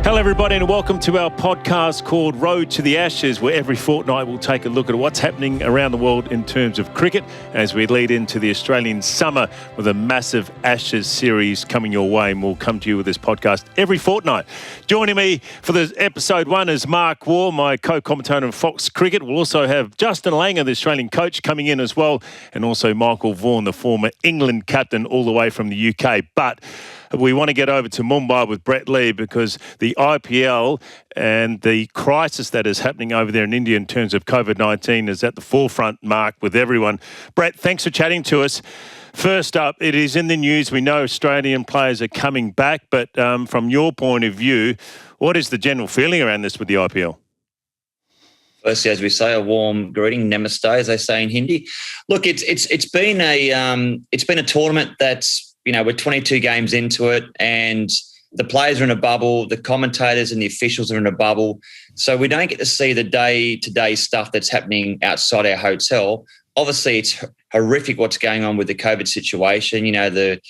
Hello everybody and welcome to our podcast called Road to the Ashes, where every fortnight we'll take a look at what's happening around the world in terms of cricket as we lead into the Australian summer with a massive Ashes series coming your way, and we'll come to you with this podcast every fortnight. Joining me for the episode 1 is Mark Waugh, my co-commentator on Fox Cricket. We'll also have Justin Langer, the Australian coach, coming in as well, and also Michael Vaughan, the former England captain, all the way from the UK. But we want to get over to Mumbai with Brett Lee because the IPL and the crisis that is happening over there in India in terms of COVID-19 is at the forefront, Mark, with everyone. Brett, thanks for chatting to us. First up, it is in the news. We know Australian players are coming back, but from your point of view, what is the general feeling around this with the IPL? Firstly, as we say, a warm greeting, namaste, as they say in Hindi. Look, it's been a tournament that's, you know, we're 22 games into it and the players are in a bubble, the commentators and the officials are in a bubble. So we don't get to see the day-to-day stuff that's happening outside our hotel. Obviously, it's horrific what's going on with the COVID situation. You know, the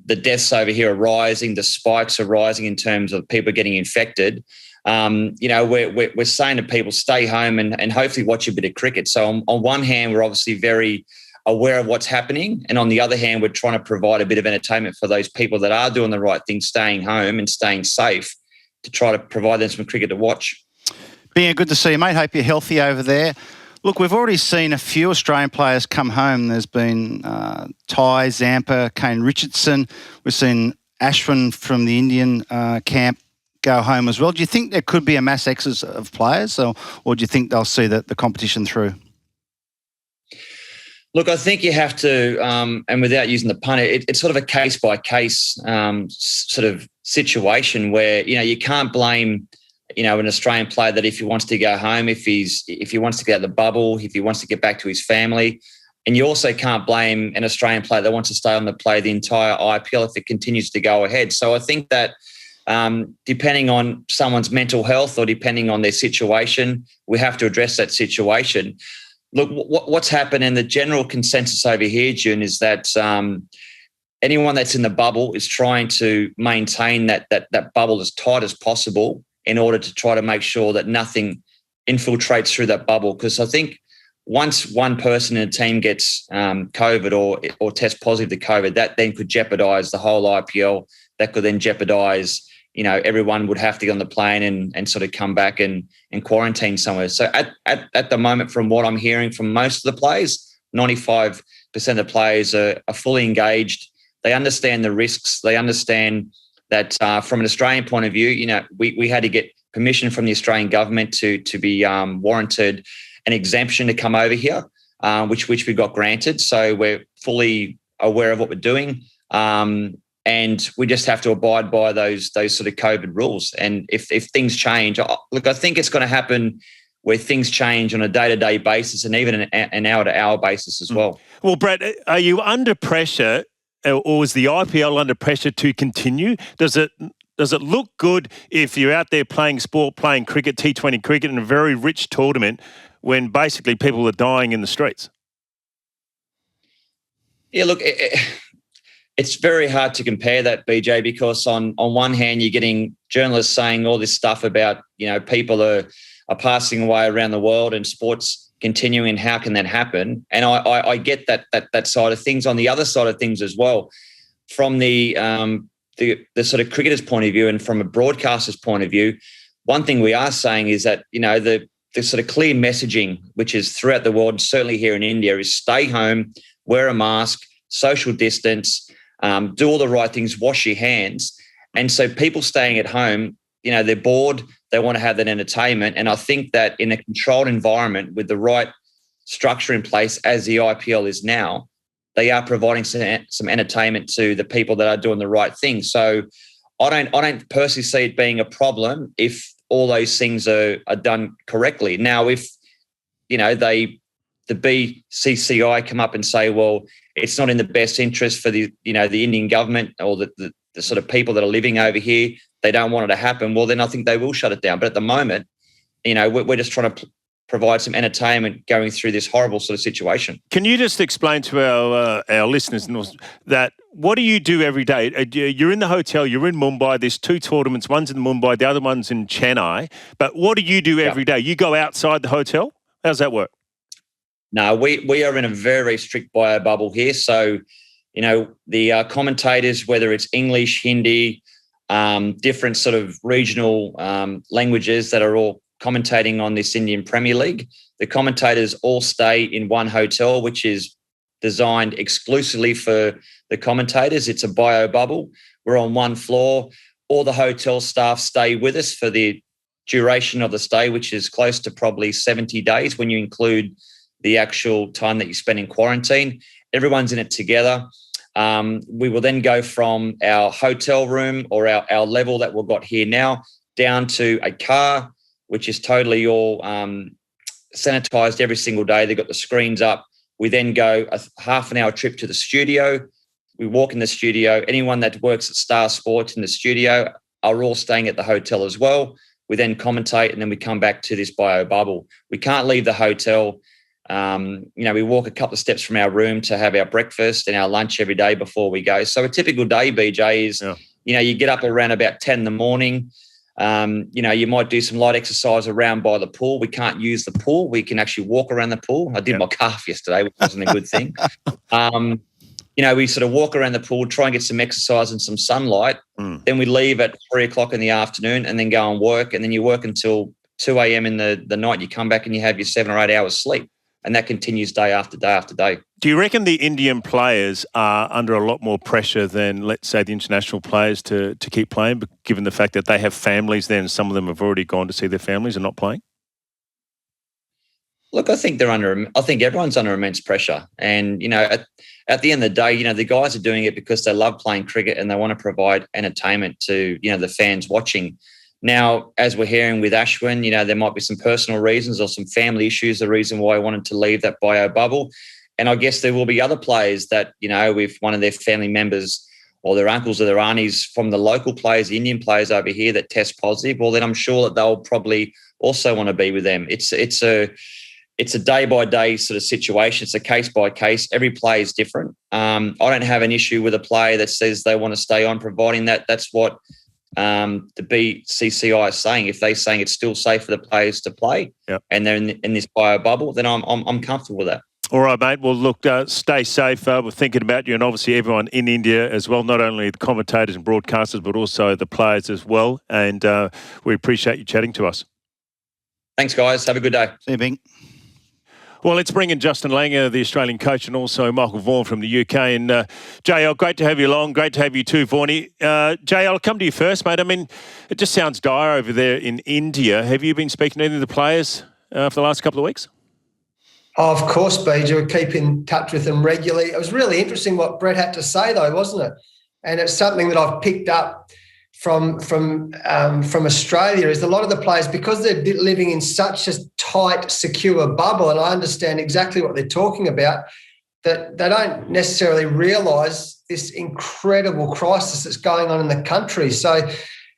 deaths over here are rising, the spikes are rising in terms of people getting infected. You know, we're saying to people, stay home and hopefully watch a bit of cricket. So on one hand, we're obviously very aware of what's happening. And on the other hand, we're trying to provide a bit of entertainment for those people that are doing the right thing, staying home and staying safe, to try to provide them some cricket to watch. Being good to see you, mate. Hope you're healthy over there. Look, we've already seen a few Australian players come home. There's been Ty, Zampa, Kane Richardson. We've seen Ashwin from the Indian camp go home as well. Do you think there could be a mass exodus of players or do you think they'll see the competition through? Look, I think you have to, and without using the pun, it's sort of a case-by-case sort of situation where, you know, you can't blame, you know, an Australian player that if he wants to go home, if he wants to get out of the bubble, if he wants to get back to his family. And you also can't blame an Australian player that wants to stay on the play the entire IPL if it continues to go ahead. So I think that depending on someone's mental health or depending on their situation, we have to address that situation. Look, what's happened, and the general consensus over here, June, is that anyone that's in the bubble is trying to maintain that bubble as tight as possible in order to try to make sure that nothing infiltrates through that bubble. Because I think once one person in a team gets COVID or tests positive to COVID, that then could jeopardise the whole IPL. That could then jeopardise, you know, everyone would have to get on the plane and sort of come back and quarantine somewhere. So at the moment, from what I'm hearing from most of the players, 95% of the players are fully engaged. They understand the risks. They understand that from an Australian point of view, you know, we had to get permission from the Australian government to be warranted an exemption to come over here, which we got granted. So we're fully aware of what we're doing. And we just have to abide by those sort of COVID rules. And if things change, look, I think it's going to happen where things change on a day-to-day basis and even an hour-to-hour basis as well. Well, Brett, are you under pressure, or is the IPL under pressure to continue? Does it look good if you're out there playing sport, playing cricket, T20 cricket in a very rich tournament when basically people are dying in the streets? Yeah, look, it's very hard to compare that, BJ, because on one hand, you're getting journalists saying all this stuff about, you know, people are passing away around the world and sports continuing. How can that happen? And I get that side of things. On the other side of things as well, from the sort of cricketer's point of view and from a broadcaster's point of view, one thing we are saying is that, you know, the sort of clear messaging, which is throughout the world, and certainly here in India, is stay home, wear a mask, social distance, do all the right things, wash your hands. And so people staying at home, you know, they're bored, they want to have that entertainment. And I think that in a controlled environment with the right structure in place, as the IPL is now, they are providing some entertainment to the people that are doing the right thing. So I don't personally see it being a problem if all those things are done correctly. Now, if, you know, the BCCI come up and say, well, it's not in the best interest for the Indian government or the sort of people that are living over here, they don't want it to happen, well, then I think they will shut it down. But at the moment, you know, we're just trying to provide some entertainment going through this horrible sort of situation. Can you just explain to our listeners that what do you do every day? You're in the hotel, you're in Mumbai, there's 2 tournaments, one's in Mumbai, the other one's in Chennai, but what do you do every day? You go outside the hotel? How does that work? No, we are in a very strict bio bubble here. So, the commentators, whether it's English, Hindi, different sort of regional languages that are all commentating on this Indian Premier League, the commentators all stay in one hotel, which is designed exclusively for the commentators. It's a bio bubble. We're on one floor. All the hotel staff stay with us for the duration of the stay, which is close to probably 70 days when you include the actual time that you spend in quarantine. Everyone's in it together. We will then go from our hotel room or our level that we've got here now down to a car, which is totally all sanitized every single day. They've got the screens up. We then go a half an hour trip to the studio. We walk in the studio. Anyone that works at Star Sports in the studio are all staying at the hotel as well. We then commentate and then we come back to this bio bubble. We can't leave the hotel. We walk a couple of steps from our room to have our breakfast and our lunch every day before we go. So a typical day, BJ, is, you get up around about 10 in the morning. You might do some light exercise around by the pool. We can't use the pool. We can actually walk around the pool. I did my calf yesterday, which wasn't a good thing. We sort of walk around the pool, try and get some exercise and some sunlight. Then we leave at 3 o'clock in the afternoon and then go and work. And then you work until 2 a.m. in the night. You come back and you have your 7 or 8 hours sleep. And that continues day after day after day. Do you reckon the Indian players are under a lot more pressure than, let's say, the international players to keep playing, given the fact that they have families there and some of them have already gone to see their families and not playing? Look, I think everyone's under immense pressure. And, at the end of the day, the guys are doing it because they love playing cricket and they want to provide entertainment to, the fans watching. Now, as we're hearing with Ashwin, there might be some personal reasons or some family issues, the reason why he wanted to leave that bio bubble. And I guess there will be other players that, if one of their family members or their uncles or their aunties from the local players, the Indian players over here that test positive, well, then I'm sure that they'll probably also want to be with them. It's a day-by-day sort of situation. It's a case-by-case. Every player is different. I don't have an issue with a player that says they want to stay on, providing that's what the BCCI is saying. If they're saying it's still safe for the players to play and they're in this bio bubble, then I'm comfortable with that. All right, mate. Well, look, stay safe. We're thinking about you and obviously everyone in India as well, not only the commentators and broadcasters, but also the players as well. And we appreciate you chatting to us. Thanks, guys. Have a good day. See you, Bing. Well, let's bring in Justin Langer, the Australian coach, and also Michael Vaughan from the UK. And JL, great to have you along. Great to have you too, Vaughnie. JL, I'll come to you first, mate. I mean, it just sounds dire over there in India. Have you been speaking to any of the players for the last couple of weeks? Oh, of course, BJ. We keep in touch with them regularly. It was really interesting what Brett had to say, though, wasn't it? And it's something that I've picked up from Australia, is a lot of the players, because they're living in such a tight, secure bubble, and I understand exactly what they're talking about, that they don't necessarily realise this incredible crisis that's going on in the country. So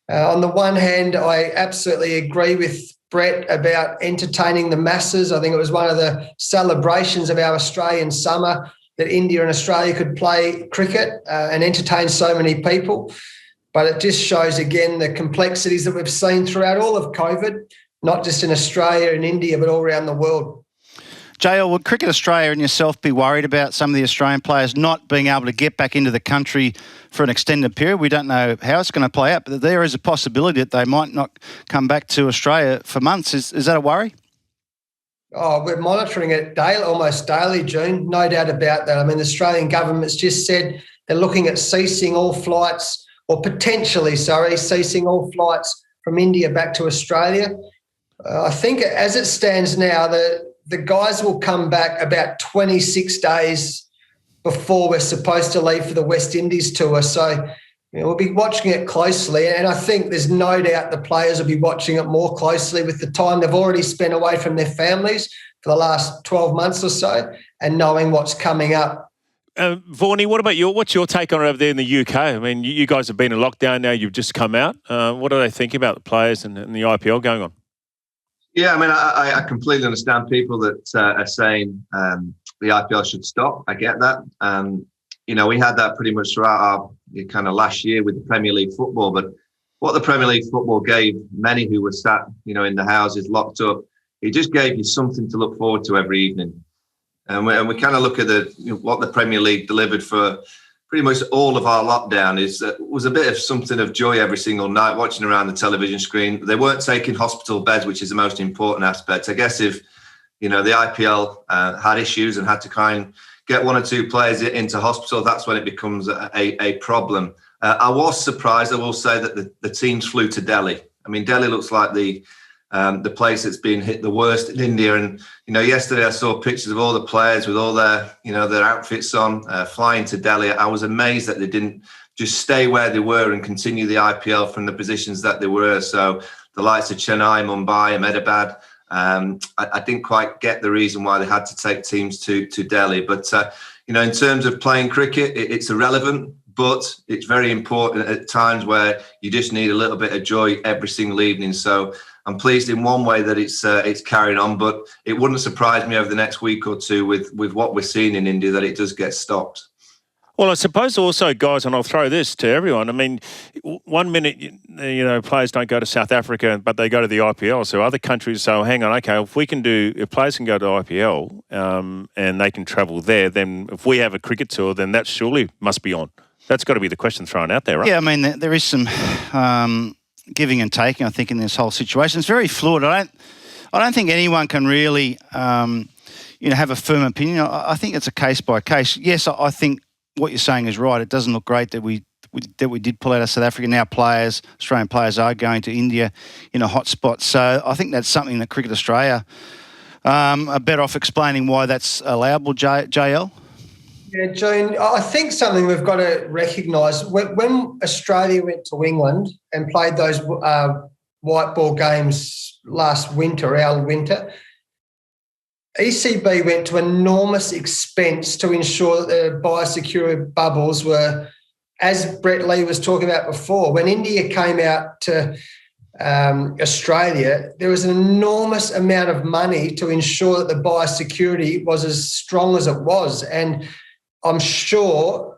on the one hand, I absolutely agree with Brett about entertaining the masses. I think it was one of the celebrations of our Australian summer that India and Australia could play cricket and entertain so many people. But it just shows, again, the complexities that we've seen throughout all of COVID, not just in Australia and India, but all around the world. JL, would Cricket Australia and yourself be worried about some of the Australian players not being able to get back into the country for an extended period? We don't know how it's going to play out, but there is a possibility that they might not come back to Australia for months. Is that a worry? Oh, we're monitoring it daily, almost daily, June. No doubt about that. I mean, the Australian government's just said they're looking at ceasing all flights, or potentially, ceasing all flights from India back to Australia. I think as it stands now, the guys will come back about 26 days before we're supposed to leave for the West Indies tour. So we'll be watching it closely, and I think there's no doubt the players will be watching it more closely with the time they've already spent away from their families for the last 12 months or so, and knowing what's coming up. Vaughnie, what about what's your take on it over there in the UK? I mean, you guys have been in lockdown now. You've just come out. What are they thinking about the players and the IPL going on? Yeah, I mean, I completely understand people that are saying the IPL should stop. I get that. We had that pretty much throughout our kind of last year with the Premier League football. But what the Premier League football gave many who were sat, in the houses locked up, it just gave you something to look forward to every evening. And we kind of look at what the Premier League delivered for pretty much all of our lockdown was a bit of something of joy every single night, watching around the television screen. They weren't taking hospital beds, which is the most important aspect. I guess if, the IPL had issues and had to kind of get one or two players into hospital, that's when it becomes a problem. I was surprised, I will say, that the teams flew to Delhi. I mean, Delhi looks like the place that's been hit the worst in India. And, yesterday I saw pictures of all the players with all their, their outfits on, flying to Delhi. I was amazed that they didn't just stay where they were and continue the IPL from the positions that they were. So the likes of Chennai, Mumbai, Ahmedabad, I didn't quite get the reason why they had to take teams to Delhi. But, in terms of playing cricket, it's irrelevant. But it's very important at times where you just need a little bit of joy every single evening. So I'm pleased in one way that it's carrying on, but it wouldn't surprise me over the next week or two with what we're seeing in India that it does get stopped. Well, I suppose also, guys, and I'll throw this to everyone. I mean, 1 minute, players don't go to South Africa, but they go to the IPL. So other countries say, hang on, okay, if players can go to IPL and they can travel there, then if we have a cricket tour, then that surely must be on. That's got to be the question thrown out there, right? Yeah, I mean, there is some giving and taking, I think, in this whole situation. It's very fluid. I don't think anyone can really, have a firm opinion. I think it's a case by case. Yes, I think what you're saying is right. It doesn't look great that we did pull out of South Africa. Now Australian players are going to India in a hot spot. So I think that's something that Cricket Australia are better off explaining why that's allowable, JL. Yeah, June, I think something we've got to recognise, when Australia went to England and played those white ball games last winter, our winter, ECB went to enormous expense to ensure that the biosecurity bubbles were, as Brett Lee was talking about before, when India came out to Australia, there was an enormous amount of money to ensure that the biosecurity was as strong as it was. And I'm sure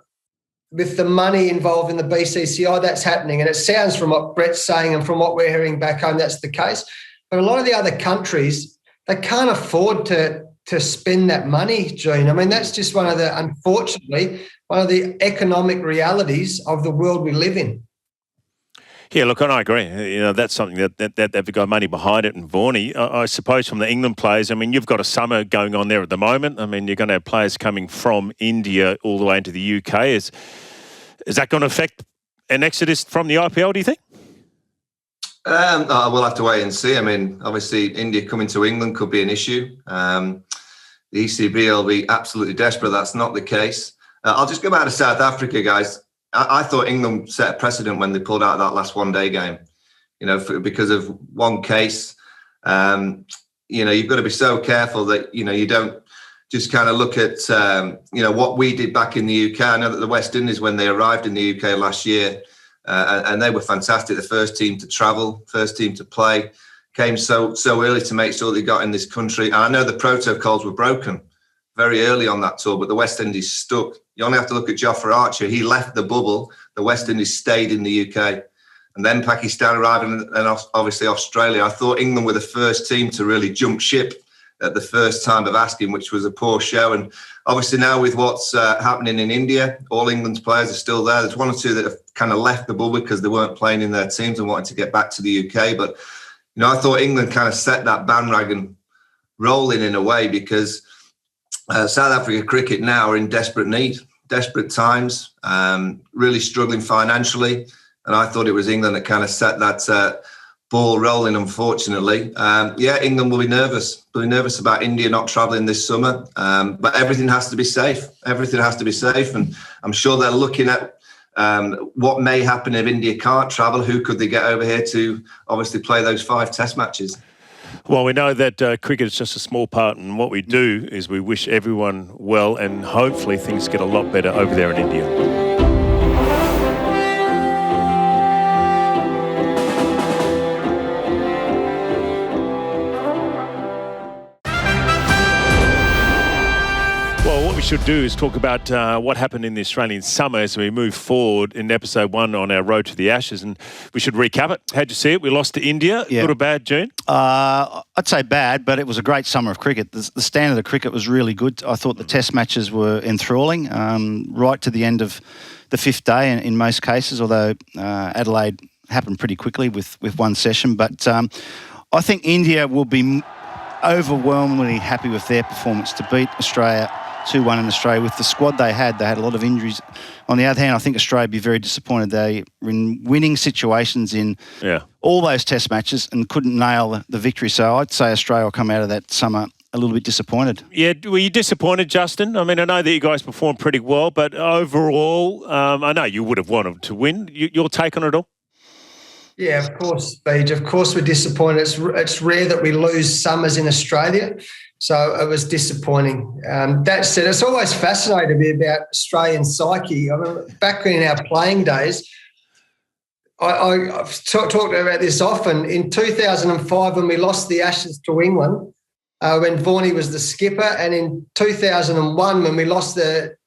with the money involved in the BCCI, that's happening. And it sounds from what Brett's saying and from what we're hearing back home, that's the case. But a lot of the other countries, they can't afford to spend that money, Gene. I mean, that's just unfortunately, one of the economic realities of the world we live in. Yeah, look, and I agree. That's something that they've got money behind it. And Vaughnie, I suppose from the England players, I mean, you've got a summer going on there at the moment. I mean, you're going to have players coming from India all the way into the UK. Is that going to affect an exodus from the IPL, do you think? We'll have to wait and see. I mean, obviously, India coming to England could be an issue. The ECB will be absolutely desperate. That's not the case. I'll just go back to South Africa, guys. I thought England set a precedent when they pulled out that last one-day game, because of one case. You've got to be so careful that, you don't just kind of look at, what we did back in the UK. I know that the West Indies, when they arrived in the UK last year, and they were fantastic, the first team to travel, first team to play, came so early to make sure they got in this country. And I know the protocols were broken very early on that tour, but the West Indies stuck. You only have to look at Jofra Archer. He left the bubble. The West Indies stayed in the UK. And then Pakistan arrived, and obviously Australia. I thought England were the first team to really jump ship at the first time of asking, which was a poor show. And obviously now with what's happening in India, all England's players are still there. There's one or two that have kind of left the bubble because they weren't playing in their teams and wanted to get back to the UK. But, I thought England kind of set that bandwagon rolling in a way, because South Africa cricket now are in desperate need, desperate times, really struggling financially. And I thought it was England that kind of set that ball rolling, unfortunately. England will be nervous. They'll be nervous about India not travelling this summer. But everything has to be safe. Everything has to be safe. And I'm sure they're looking at what may happen if India can't travel. Who could they get over here to obviously play those 5 test matches? Well, we know that cricket is just a small part, and what we do is we wish everyone well, and hopefully things get a lot better over there in India. should do is talk about what happened in the Australian summer as we move forward in episode 1 on our road to the Ashes, and we should recap it. How'd you see it? We lost to India. Yeah. Good or bad, June? I'd say bad, but it was a great summer of cricket. The standard of cricket was really good. I thought the test matches were enthralling right to the end of the fifth day in most cases, although Adelaide happened pretty quickly with one session. But I think India will be overwhelmingly happy with their performance to beat Australia 2-1 in Australia. With the squad they had a lot of injuries. On the other hand, I think Australia would be very disappointed. They were in winning situations in all those test matches and couldn't nail the victory. So I'd say Australia will come out of that summer a little bit disappointed. Yeah, were you disappointed, Justin? I mean, I know that you guys performed pretty well, but overall, I know you would have wanted to win. Your take on it all? Yeah, of course, Beej. Of course we're disappointed. It's rare that we lose summers in Australia, so it was disappointing. That said, it's always fascinated me about Australian psyche. I mean, back in our playing days, I've talked about this often. In 2005, when we lost the Ashes to England, when Vaughan was the skipper, and in 2001, when we lost to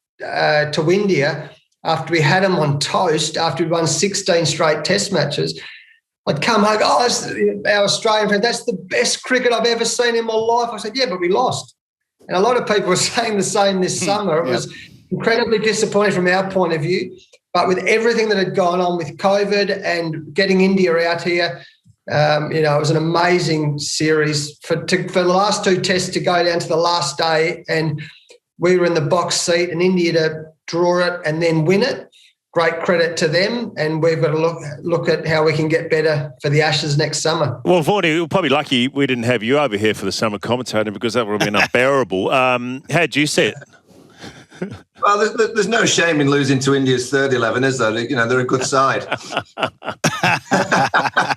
India, after we had them on toast, after we won 16 straight test matches, I'd come home, that's our Australian friend, that's the best cricket I've ever seen in my life. I said, yeah, but we lost. And a lot of people were saying the same this summer. It was incredibly disappointing from our point of view. But with everything that had gone on with COVID and getting India out here, it was an amazing series. For the last two tests to go down to the last day, and we were in the box seat, and India to draw it and then win it. Great credit to them, and we've got to look at how we can get better for the Ashes next summer. Well, Vaughan, you're probably lucky we didn't have you over here for the summer commentating, because that would have been unbearable. How'd you see it? Well, there's no shame in losing to India's third 11, is there? They're a good side.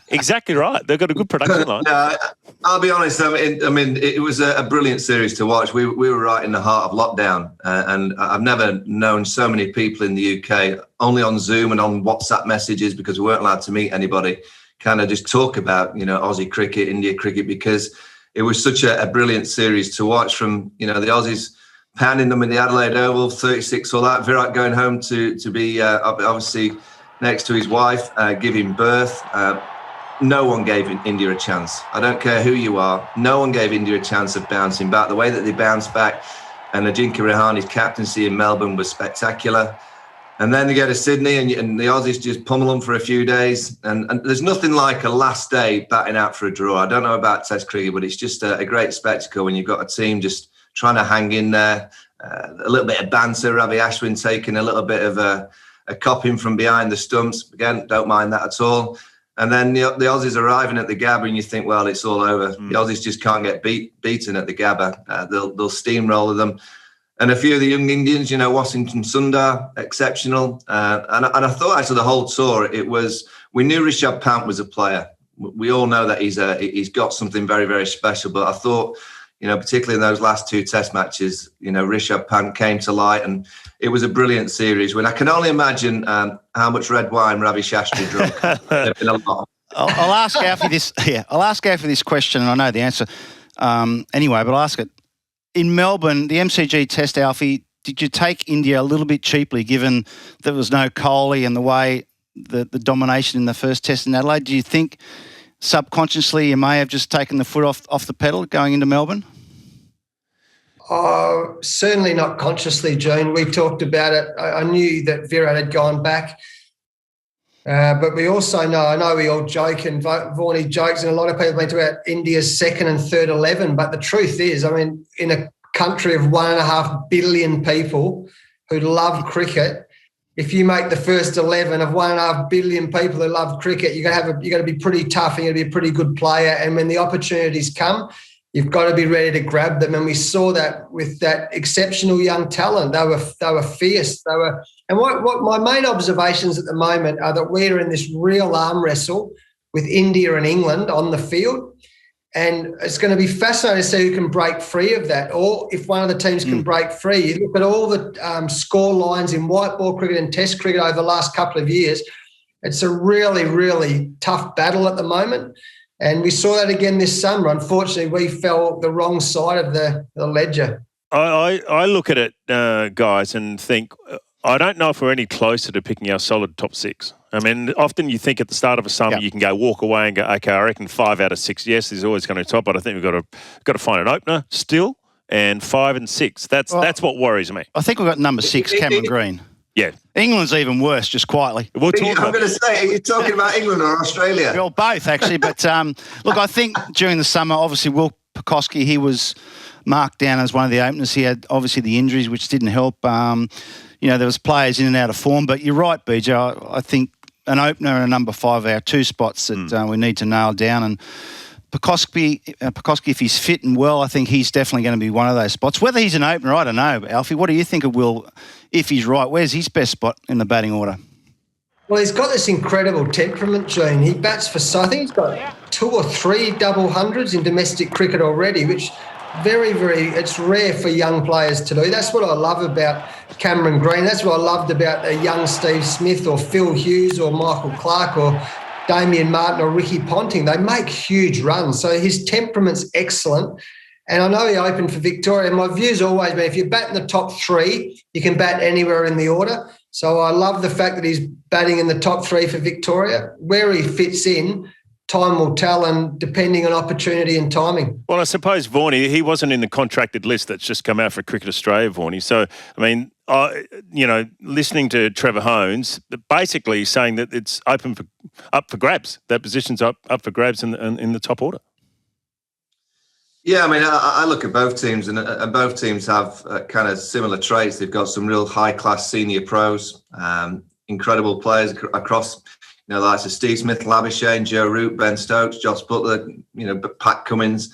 Exactly right. They've got a good production line. No, I'll be honest. I mean, it was a brilliant series to watch. We were right in the heart of lockdown, and I've never known so many people in the UK, only on Zoom and on WhatsApp messages, because we weren't allowed to meet anybody, kind of just talk about, Aussie cricket, India cricket, because it was such a brilliant series to watch from, the Aussies pounding them in the Adelaide Oval, 36 all that. Virat going home to be obviously next to his wife, giving birth. No one gave India a chance. I don't care who you are. No one gave India a chance of bouncing back. The way that they bounced back, and Ajinkya Rahani's captaincy in Melbourne was spectacular. And then they go to Sydney, and the Aussies just pummel them for a few days. And there's nothing like a last day batting out for a draw. I don't know about Test cricket, but it's just a great spectacle when you've got a team just trying to hang in there, a little bit of banter, Ravi Ashwin taking a little bit of a copping from behind the stumps. Again, don't mind that at all. And then the Aussies arriving at the Gabba, and you think, well, it's all over. The Aussies just can't get beaten at the Gabba. They'll steamroller them. And a few of the young Indians, Washington Sundar, exceptional. And I thought actually the whole tour, we knew Rishabh Pant was a player. We all know that he's got something very, very special. But I thought, particularly in those last two test matches, Rishabh Pant came to light, and it was a brilliant series. When I can only imagine how much red wine Ravi Shastri drank. There'd been a lot. I'll ask Alfie this. Yeah, I'll ask Alfie this question, and I know the answer anyway, but I'll ask it. In Melbourne, the MCG Test, Alfie, did you take India a little bit cheaply, given there was no Kohli and the way the domination in the first Test in Adelaide? Do you think subconsciously you may have just taken the foot off the pedal going into Melbourne? Oh, certainly not consciously, June. We talked about it. I knew that Virat had gone back. But we also know, I know we all joke, and Vaughan jokes, and a lot of people talk about India's second and third 11. But the truth is, in a country of 1.5 billion people who love cricket, if you make the first 11 of 1.5 billion people who love cricket, you're going to be pretty tough, and you're going to be a pretty good player. And when the opportunities come, you've got to be ready to grab them. And we saw that with that exceptional young talent. They were fierce. And what my main observations at the moment are that we're in this real arm wrestle with India and England on the field. And it's going to be fascinating to see who can break free of that, or if one of the teams can break free. You look at all the score lines in white ball cricket and Test cricket over the last couple of years. It's a really, really tough battle at the moment. And we saw that again this summer. Unfortunately, we fell the wrong side of the ledger. I look at it, guys, and think, I don't know if we're any closer to picking our solid top six. I mean, often you think at the start of a summer you can walk away and go, okay, I reckon 5 out of 6. Yes, there's always going to top, but I think we've got to find an opener still, and 5 and 6. That's what worries me. I think we've got number 6, Cameron Green. Yeah. England's even worse, just quietly. I'm going to say, are you talking about England or Australia? Well, both, actually. But, look, I think during the summer, obviously, Will Pekoski, he was marked down as one of the openers. He had, obviously, the injuries, which didn't help. There was players in and out of form. But you're right, BJ. I think an opener and a number 5 are our 2 spots that we need to nail down. And Pekoski, if he's fit and well, I think he's definitely going to be one of those spots. Whether he's an opener, I don't know. Alfie, what do you think of Will if he's right? Where's his best spot in the batting order? Well, he's got this incredible temperament, Gene. He bats for, I think he's got 2 or 3 double hundreds in domestic cricket already, which it's rare for young players to do. That's what I love about Cameron Green. That's what I loved about a young Steve Smith or Phil Hughes or Michael Clarke or Damien Martin or Ricky Ponting. They make huge runs. So his temperament's excellent. And I know he opened for Victoria. My view's always been, if you bat in the top 3, you can bat anywhere in the order. So I love the fact that he's batting in the top 3 for Victoria. Where he fits in, time will tell, and depending on opportunity and timing. Well, I suppose Vaughnie, he wasn't in the contracted list that's just come out for Cricket Australia, Vaughnie. So, I mean, listening to Trevor Hones, basically saying that it's up for grabs. That position's up for grabs in the top order. Yeah, I mean, I look at both teams, and both teams have kind of similar traits. They've got some real high-class senior pros, incredible players across, the likes of Steve Smith, Labuschagne, Joe Root, Ben Stokes, Josh Butler, Pat Cummins,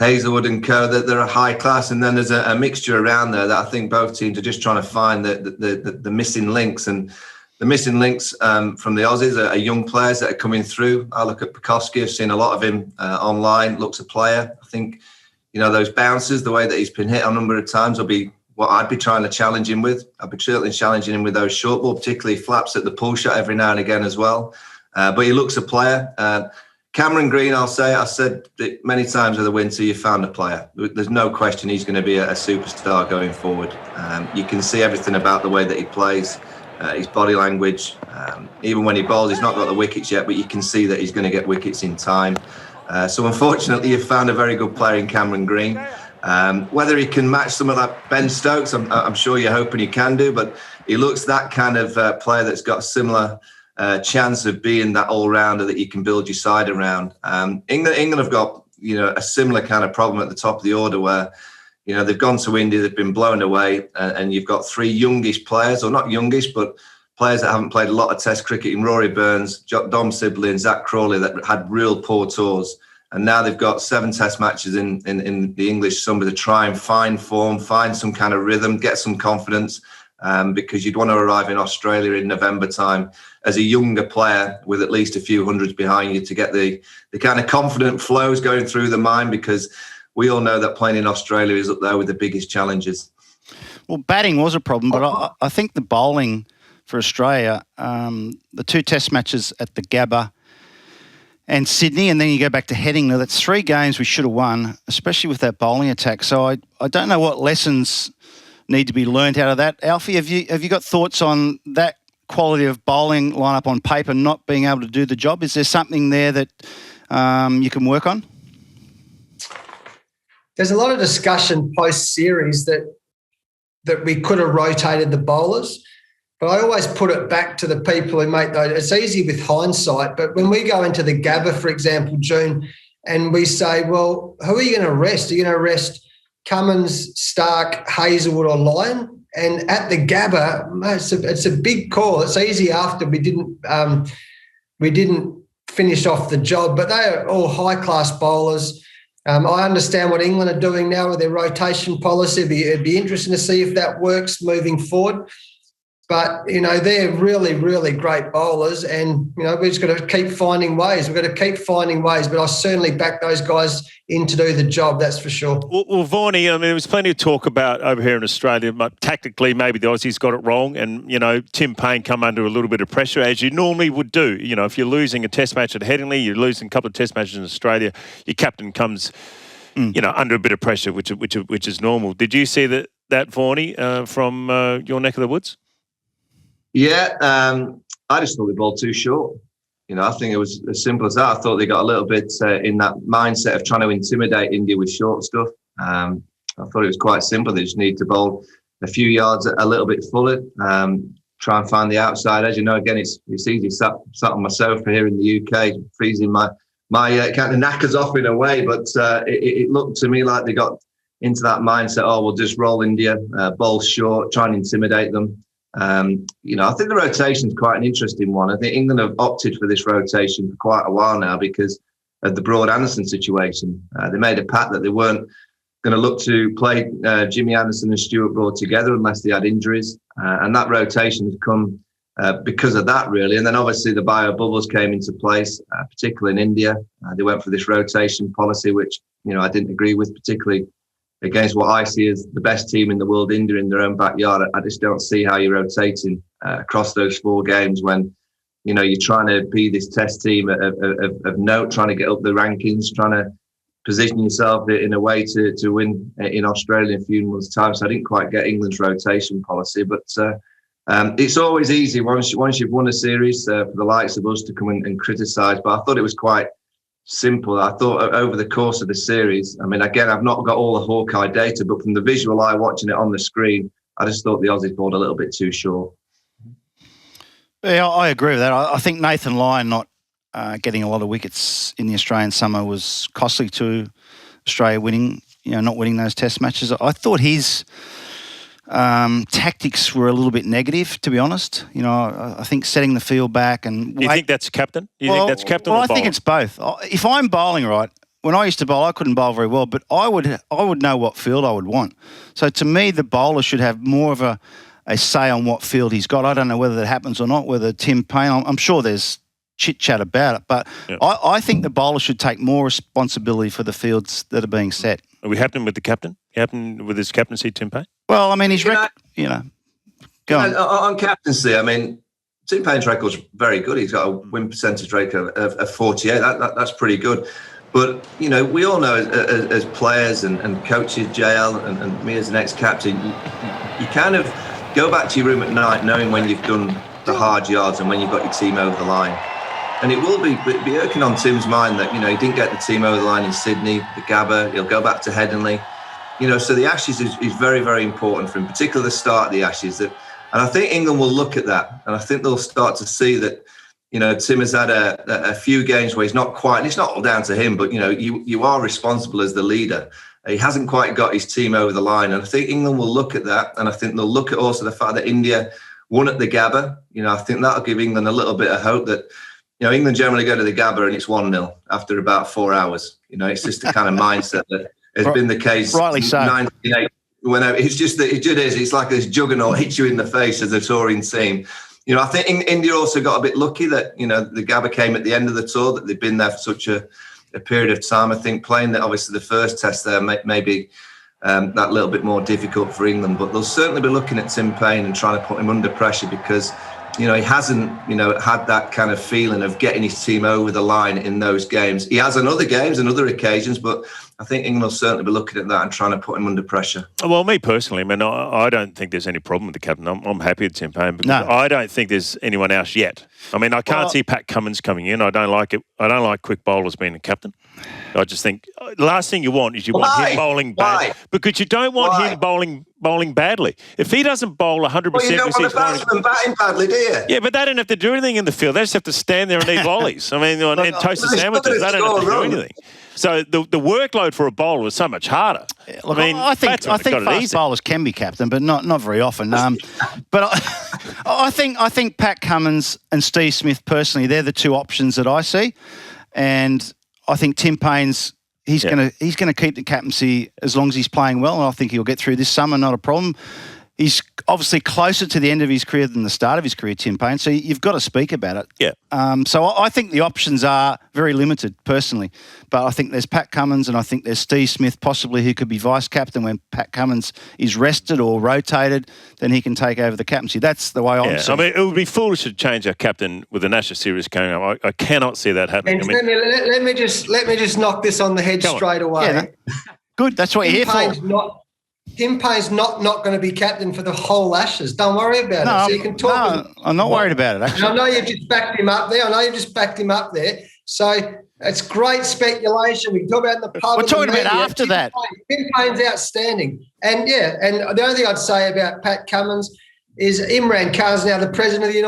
Hazelwood and co. That they're a high class, and then there's a mixture around there that I think both teams are just trying to find the missing links. And the missing links from the Aussies are young players that are coming through. I look at Pekoski. I've seen a lot of him online. Looks a player. I think those bounces, the way that he's been hit a number of times, will be what I'd be trying to challenge him with. I'd be certainly challenging him with those short ball, particularly flaps at the pull shot every now and again as well. But he looks a player. Cameron Green, I've said it many times in the winter, you found a player. There's no question he's going to be a superstar going forward. You can see everything about the way that he plays, his body language. Even when he bowls, he's not got the wickets yet, but you can see that he's going to get wickets in time. So unfortunately, you've found a very good player in Cameron Green. Whether he can match some of that Ben Stokes, I'm sure you're hoping he can do, but he looks that kind of player that's got a similar chance of being that all-rounder that you can build your side around. England have got a similar kind of problem at the top of the order where they've gone to India, they've been blown away, and you've got 3 youngish players, or not youngish, but players that haven't played a lot of Test cricket in Rory Burns, Dom Sibley and Zach Crawley that had real poor tours. And now they've got 7 Test matches in the English summer to try and find form, find some kind of rhythm, get some confidence, because you'd want to arrive in Australia in November time as a younger player with at least a few hundreds behind you to get the kind of confident flows going through the mind, because we all know that playing in Australia is up there with the biggest challenges. Well, batting was a problem, but I think the bowling for Australia, the 2 Test matches at the Gabba and Sydney, and then you go back to Headingley. That's 3 games we should have won, especially with that bowling attack. So I don't know what lessons need to be learnt out of that. Alfie, have you got thoughts on that quality of bowling lineup on paper not being able to do the job? Is there something there that you can work on? There's a lot of discussion post-series that we could have rotated the bowlers. But I always put it back to the people who make those. It's easy with hindsight, but when we go into the Gabba, for example, June, and we say, well, who are you going to rest? Are you going to rest Cummins, Stark, Hazelwood or Lyon? And at the Gabba, it's a big call. It's easy after we didn't finish off the job, but they are all high-class bowlers. I understand what England are doing now with their rotation policy. It'd be interesting to see if that works moving forward. But, they're really, really great bowlers, and, we've just got to keep finding ways. We've got to keep finding ways, but I certainly back those guys in to do the job, that's for sure. Well, Vaughnie, there was plenty of talk about over here in Australia, tactically maybe the Aussies got it wrong, and, Tim Payne come under a little bit of pressure, as you normally would do. If you're losing a Test match at Headingley, you're losing a couple of Test matches in Australia, your captain comes under a bit of pressure, which is normal. Did you see that Vaughanie, from your neck of the woods? Yeah, I just thought they bowled too short. I think it was as simple as that. I thought they got a little bit in that mindset of trying to intimidate India with short stuff. I thought it was quite simple. They just need to bowl a few yards a little bit fuller, try and find the outside edge. Again, it's easy. Sat on my sofa here in the UK, freezing my kind of knackers off in a way. But it looked to me like they got into that mindset. Oh, we'll just roll India, bowl short, try and intimidate them. I think the rotation is quite an interesting one. I think England have opted for this rotation for quite a while now because of the Broad Anderson situation. They made a pact that they weren't going to look to play Jimmy Anderson and Stewart Broad together unless they had injuries. And that rotation has come because of that, really. And then obviously the bio bubbles came into place, particularly in India. They went for this rotation policy, which, I didn't agree with, particularly against what I see as the best team in the world, India, in their own backyard. I just don't see how you're rotating across those 4 games when, you're trying to be this test team of note, trying to get up the rankings, trying to position yourself in a way to win in Australia in a few months' time. So I didn't quite get England's rotation policy, but it's always easy once you've won a series for the likes of us to come and criticise. But I thought it was quite simple. I thought over the course of the series, again, I've not got all the Hawkeye data, but from the visual eye watching it on the screen, I just thought the Aussies bowled a little bit too short. Yeah, I agree with that. I think Nathan Lyon not getting a lot of wickets in the Australian summer was costly to Australia winning, not winning those test matches. I thought his tactics were a little bit negative, to be honest. I think setting the field back and... Do you think that's captain? Think that's captain or I think it's both. If I'm bowling right, when I used to bowl, I couldn't bowl very well, but I would know what field I would want. So to me, the bowler should have more of a say on what field he's got. I don't know whether that happens or not, whether Tim Payne... I'm sure there's chit-chat about it, but I think the bowler should take more responsibility for the fields that are being set. Are we happening with the captain? Happening with his captaincy, Tim Payne? Well, he's... Go on. On captaincy, Tim Payne's record's very good. He's got a win percentage rate of 48. That's pretty good. But, we all know as players and coaches, JL and me as an ex-captain, you kind of go back to your room at night knowing when you've done the hard yards and when you've got your team over the line. And it will be irking on Tim's mind that, he didn't get the team over the line in Sydney, the Gabba, he'll go back to Headingley. So the Ashes is very, very important for him, particularly the start of the Ashes. And I think England will look at that. And I think they'll start to see that, Tim has had a few games where he's not quite, and it's not all down to him, but, you are responsible as the leader. He hasn't quite got his team over the line. And I think England will look at that. And I think they'll look at also the fact that India won at the Gabba. I think that'll give England a little bit of hope that, England generally go to the Gabba and it's 1-0 after about 4 hours. It's just the kind of mindset that has been the case. Rightly so. 98. It's just that it is. It's like this juggernaut hits you in the face as a touring team. I think India also got a bit lucky that, the Gabba came at the end of the tour, that they've been there for such a period of time. I think playing that, obviously the first test there may be that little bit more difficult for England, but they'll certainly be looking at Tim Payne and trying to put him under pressure because, he hasn't, had that kind of feeling of getting his team over the line in those games. He has on other games and other occasions, but I think England will certainly be looking at that and trying to put him under pressure. Well, me personally, I don't think there's any problem with the captain. I'm happy with Tim Payne because I don't think there's anyone else yet. I can't see Pat Cummins coming in. I don't like it. I don't like quick bowlers being a captain. I just think the last thing you want is want him bowling bad because you don't want him bowling badly. If he doesn't bowl 100%, well, you don't want the batsman batting badly, do you? Yeah, but they don't have to do anything in the field. They just have to stand there and eat volleys. And toast the sandwiches. They don't have to do anything. So the workload for a bowler is so much harder. Yeah, look, I think fast bowlers can be captain, but not very often. But I think Pat Cummins and Steve Smith personally, they're the two options that I see, and I think Tim Payne's he's going to keep the captaincy as long as he's playing well, and I think he'll get through this summer, not a problem. He's obviously closer to the end of his career than the start of his career, Tim Payne, so you've got to speak about it. Yeah. So I think the options are very limited, personally. But I think there's Pat Cummins and I think there's Steve Smith, possibly, who could be vice-captain when Pat Cummins is rested or rotated, then he can take over the captaincy. That's the way I'm seeing it. I mean, it would be foolish to change our captain with the Ashes series coming up. I cannot see that happening. Let me just knock this on the head straight away. Yeah, good, that's what you're here for. Tim Payne's not going to be captain for the whole Ashes. Don't worry about it. So you can talk. No, I'm not worried about it, actually. I know you've just backed him up there. So it's great speculation. We can talk about in the pub. We're talking about after that. Tim Payne's outstanding. And the only thing I'd say about Pat Cummins is Imran Khan's now the president of the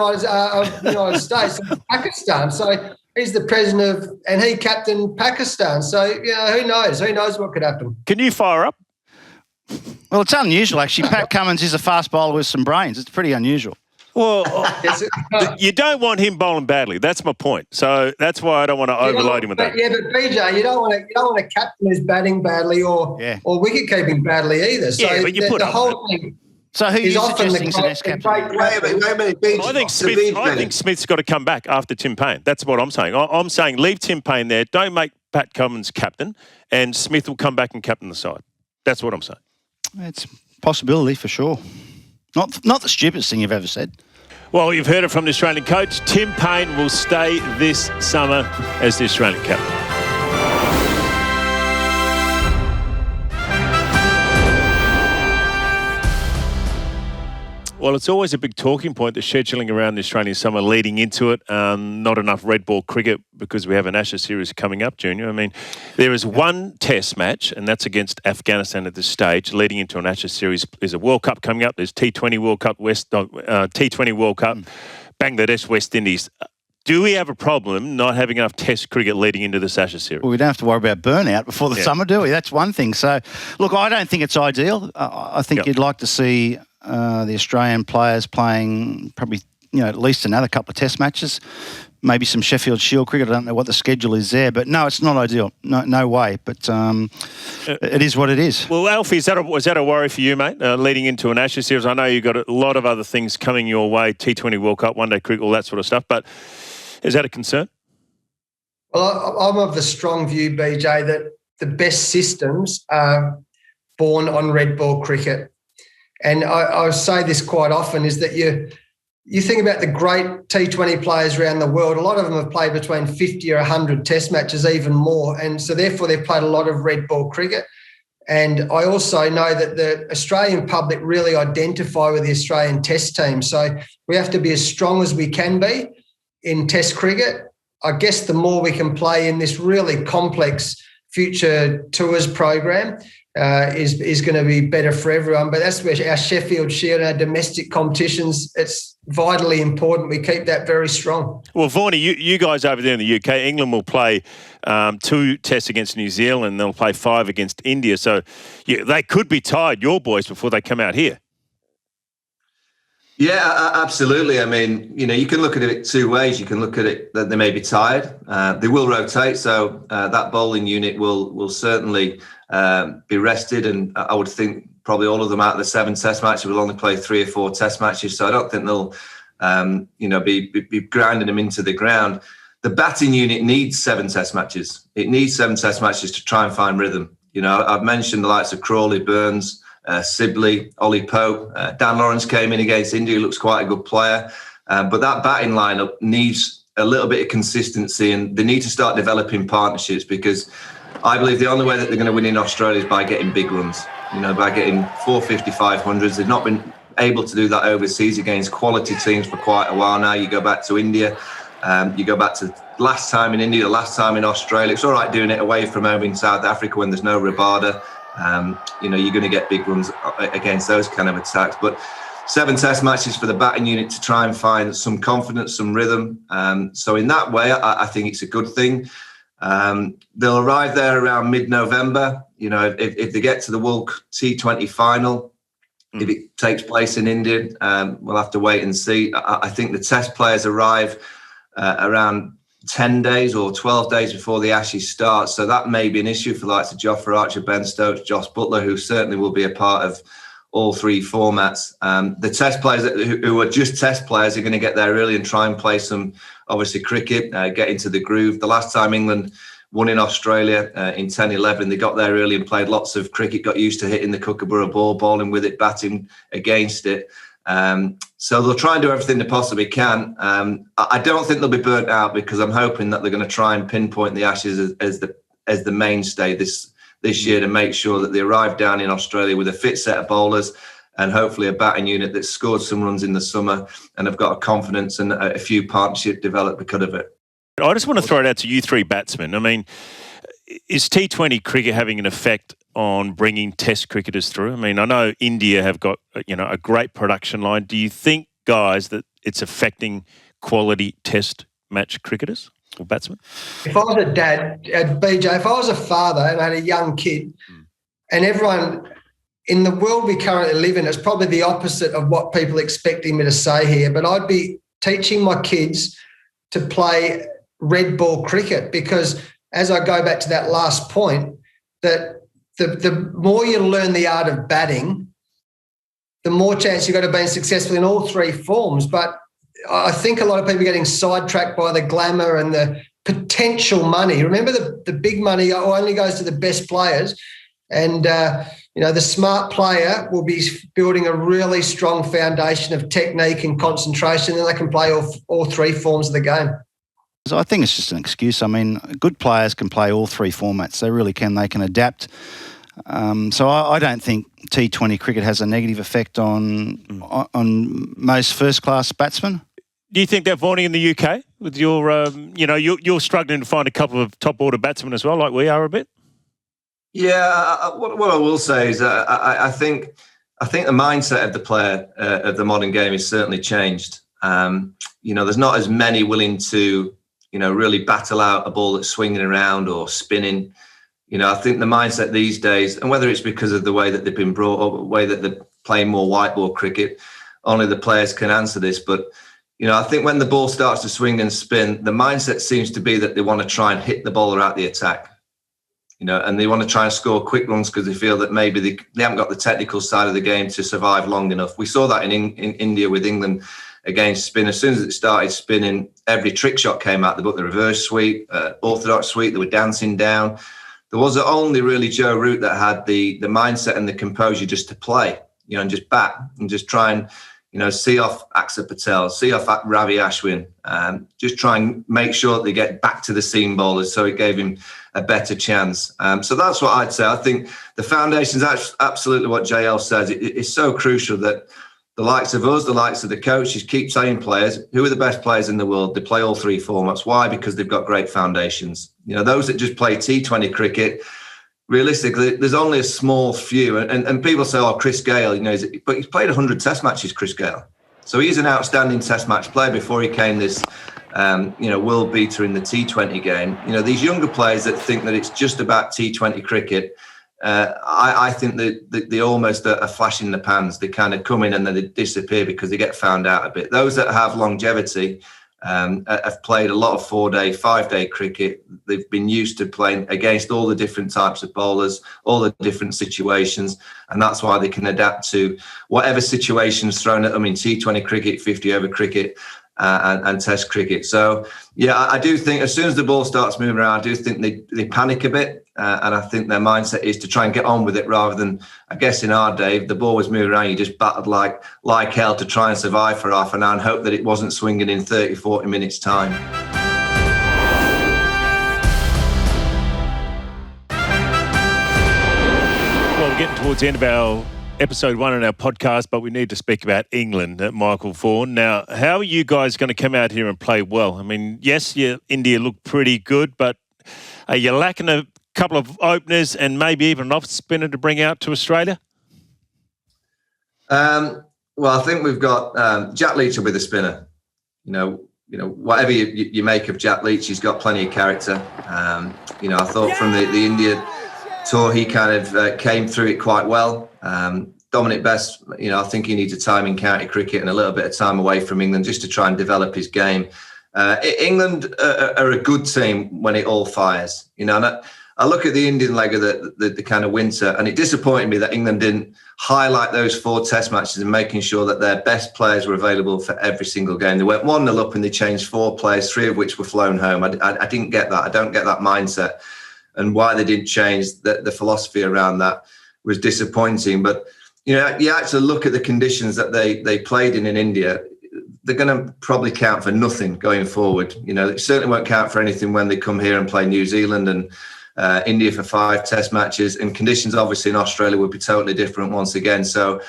United States of Pakistan. So he's the president and he captained Pakistan. So, who knows? Who knows what could happen? Can you fire up? Well, it's unusual, actually. Pat Cummins is a fast bowler with some brains. It's pretty unusual. Well, you don't want him bowling badly. That's my point. So that's why I don't want to overload him with that. Yeah, but BJ, you don't want a captain who's batting badly or wicket keeping badly either. So but you put the whole thing. So who are you suggesting is the next captain? I think Smith's got to come back after Tim Payne. That's what I'm saying. I'm saying leave Tim Payne there. Don't make Pat Cummins captain, and Smith will come back and captain the side. That's what I'm saying. It's a possibility for sure. Not the stupidest thing you've ever said. Well, you've heard it from the Australian coach. Tim Payne will stay this summer as the Australian captain. Well, it's always a big talking point, the scheduling around the Australian summer leading into it. Not enough red ball cricket because we have an Ashes series coming up, Junior. I mean, there is one test match, and that's against Afghanistan at this stage. Leading into an Ashes series, there's a World Cup coming up. There's T20 World Cup, T20 World Cup, Bangladesh, West Indies. Do we have a problem not having enough test cricket leading into this Ashes series? Well, we don't have to worry about burnout before the summer, do we? That's one thing. So, look, I don't think it's ideal. I think you'd like to see the Australian players playing probably, at least another couple of test matches, maybe some Sheffield Shield cricket. I don't know what the schedule is there, but no, it's not ideal. No way. But it is what it is. Well, Alfie, was that a worry for you, mate, leading into an Ashes series? I know you've got a lot of other things coming your way, T20 World Cup, one-day cricket, all that sort of stuff, but is that a concern? Well, I'm of the strong view, BJ, that the best systems are born on red ball cricket. And I say this quite often, is that you think about the great T20 players around the world, a lot of them have played between 50 or 100 test matches, even more. And so therefore they've played a lot of red ball cricket. And I also know that the Australian public really identify with the Australian test team. So we have to be as strong as we can be in test cricket. I guess the more we can play in this really complex future tours program, is going to be better for everyone. But that's where our Sheffield Shield, our domestic competitions, it's vitally important we keep that very strong. Well, Vaughnie, you guys over there in the UK, England will play 2 tests against New Zealand, they'll play 5 against India. So they could be tied, your boys, before they come out here. Yeah, absolutely. I mean, you can look at it 2 ways. You can look at it that they may be tired. They will rotate, so that bowling unit will certainly be rested. And I would think probably all of them out of the 7 test matches will only play 3 or 4 test matches. So I don't think they'll, be grinding them into the ground. The batting unit needs 7 test matches. It needs 7 test matches to try and find rhythm. I've mentioned the likes of Crawley, Burns, Sibley, Ollie Pope. Dan Lawrence came in against India, looks quite a good player. But that batting lineup needs a little bit of consistency, and they need to start developing partnerships, because I believe the only way that they're going to win in Australia is by getting big runs, by getting 450, 500s. They've not been able to do that overseas against quality teams for quite a while now. You go back to India, you go back to last time in India, last time in Australia. It's all right doing it away from home in South Africa when there's no Rabada. You're going to get big runs against those kind of attacks. But 7 test matches for the batting unit to try and find some confidence, some rhythm. So in that way, I think it's a good thing. They'll arrive there around mid-November. If they get to the World T20 final, if it takes place in India, we'll have to wait and see. I think the test players arrive around 10 days or 12 days before the Ashes start. So that may be an issue for the likes of Jofra Archer, Ben Stokes, Josh Butler, who certainly will be a part of all three formats. The test players who are just test players are going to get there early and try and play some, obviously, cricket, get into the groove. The last time England won in Australia in 10-11, they got there early and played lots of cricket, got used to hitting the kookaburra ball, bowling with it, batting against it. So they'll try and do everything they possibly can. I don't think they'll be burnt out, because I'm hoping that they're going to try and pinpoint the Ashes as the mainstay this year, to make sure that they arrive down in Australia with a fit set of bowlers and hopefully a batting unit that scored some runs in the summer and have got a confidence and a few partnerships developed because of it. I just want to throw it out to you three batsmen. I mean, is T20 cricket having an effect on bringing Test cricketers through? I mean, I know India have got, a great production line. Do you think, guys, that it's affecting quality Test match cricketers or batsmen? If I was a dad, BJ, if I was a father and I had a young kid, and everyone in the world we currently live in, it's probably the opposite of what people are expecting me to say here, but I'd be teaching my kids to play red ball cricket, because as I go back to that last point, that the more you learn the art of batting, the more chance you've got of being successful in all three forms. But I think a lot of people are getting sidetracked by the glamour and the potential money. Remember, the big money only goes to the best players, and the smart player will be building a really strong foundation of technique and concentration, and they can play all three forms of the game. So I think it's just an excuse. I mean, good players can play all three formats. They really can. They can adapt. So I don't think T20 cricket has a negative effect on most first-class batsmen. Do you think that, Vaughnie, in the UK, with your, you're struggling to find a couple of top-order batsmen as well, like we are a bit? Yeah, what I will say is I think the mindset of the player of the modern game has certainly changed. There's not as many willing to, really battle out a ball that's swinging around or spinning. I think the mindset these days, and whether it's because of the way that they've been brought up, the way that they're playing more white ball cricket, only the players can answer this. But, I think when the ball starts to swing and spin, the mindset seems to be that they want to try and hit the bowler out the attack. And they want to try and score quick runs because they feel that maybe they haven't got the technical side of the game to survive long enough. We saw that in India with England against spin. As soon as it started spinning, every trick shot came out. They put the reverse sweep, orthodox sweep. They were dancing down. There was only really Joe Root that had the mindset and the composure just to play, and just bat and just try and, see off Axar Patel, see off Ravi Ashwin, just try and make sure that they get back to the seam bowlers, so it gave him a better chance. So that's what I'd say. I think the foundation's absolutely what JL says. It's so crucial that the likes of us, the likes of the coaches, keep saying players, who are the best players in the world? They play all three formats. Why? Because they've got great foundations. Those that just play T20 cricket, realistically, there's only a small few. And people say, Chris Gale, but he's played 100 test matches, Chris Gale. So he's an outstanding test match player before he came this, world beater in the T20 game. These younger players that think that it's just about T20 cricket, I think that they almost are flash in the pans. They kind of come in and then they disappear because they get found out a bit. Those that have longevity have played a lot of 4-day, 5-day cricket. They've been used to playing against all the different types of bowlers, all the different situations, and that's why they can adapt to whatever situation's thrown at them in T20 cricket, 50-over cricket, and Test cricket. So, yeah, I do think as soon as the ball starts moving around, I do think they panic a bit. And I think their mindset is to try and get on with it rather than, I guess, in our day, if the ball was moving around, you just battered like hell to try and survive for half an hour and hope that it wasn't swinging in 30, 40 minutes' time. Well, we're getting towards the end of our episode 1 in our podcast, but we need to speak about England, Michael Vaughan. Now, how are you guys going to come out here and play well? I mean, yes, India looked pretty good, but are you lacking a couple of openers and maybe even an off spinner to bring out to Australia? Well, I think we've got Jack Leach will be the spinner. Whatever you make of Jack Leach, he's got plenty of character. I thought from the India tour, he kind of came through it quite well. Dominic Best, I think he needs a time in county cricket and a little bit of time away from England just to try and develop his game. England are a good team when it all fires, and I look at the Indian leg of the kind of winter, and it disappointed me that England didn't highlight those 4 test matches and making sure that their best players were available for every single game. They went 1-0 up and they changed 4 players, 3 of which were flown home. I didn't get that. I don't get that mindset. And why they didn't change the philosophy around that was disappointing. But, you actually look at the conditions that they played in India. They're going to probably count for nothing going forward. It certainly won't count for anything when they come here and play New Zealand and India for 5 test matches. And conditions, obviously, in Australia would be totally different once again. So